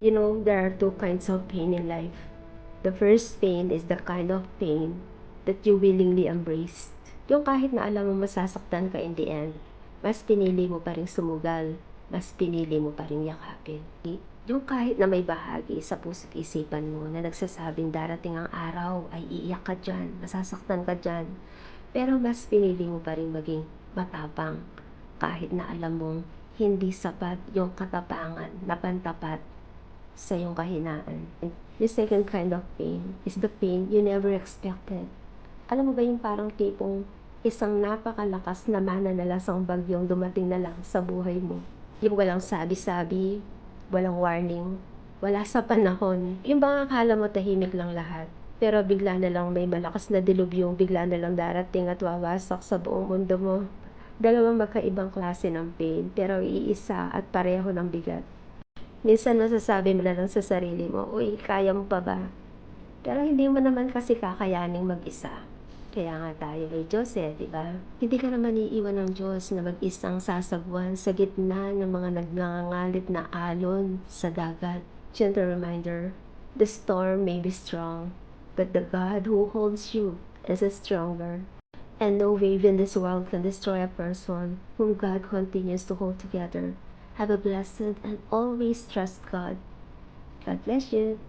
You know, there are two kinds of pain in life. The first pain is the kind of pain that you willingly embrace. Yung kahit na alam mo masasaktan ka in the end, mas pinili mo pa rin sumugal, mas pinili mo pa rin yakapin. Yung kahit na may bahagi sa puso't isipan mo na nagsasabing darating ang araw ay iiyak ka dyan, masasaktan ka dyan, pero mas pinili mo pa rin maging matapang kahit na alam mong hindi sapat yung katapangan na pantapat sa iyong kahinaan. The second kind of pain is the pain you never expected. Alam mo ba yung parang tipong isang napakalakas na mananalasang bagyong dumating na lang sa buhay mo? Yung walang sabi-sabi, walang warning, wala sa panahon. Yung bang akala mo tahimik lang lahat, pero bigla na lang may malakas na dilubyong bigla na lang darating at wawasak sa buong mundo mo. Dalawang magkaibang klase ng pain, pero iisa at pareho ng bigat. Minsan masasabi mo na lang sa sarili mo, uy, kaya mo pa ba? Pero hindi mo naman kasi kakayaning mag-isa. Kaya nga tayo ay Diyos di ba? Hindi ka naman iiwan ng Diyos na mag-isang sasagwan sa gitna ng mga nagngangalit na alon sa dagat. Gentle reminder, the storm may be strong, but the God who holds you is stronger. And no wave in this world can destroy a person whom God continues to hold together. Have a blessed and always trust God. God bless you.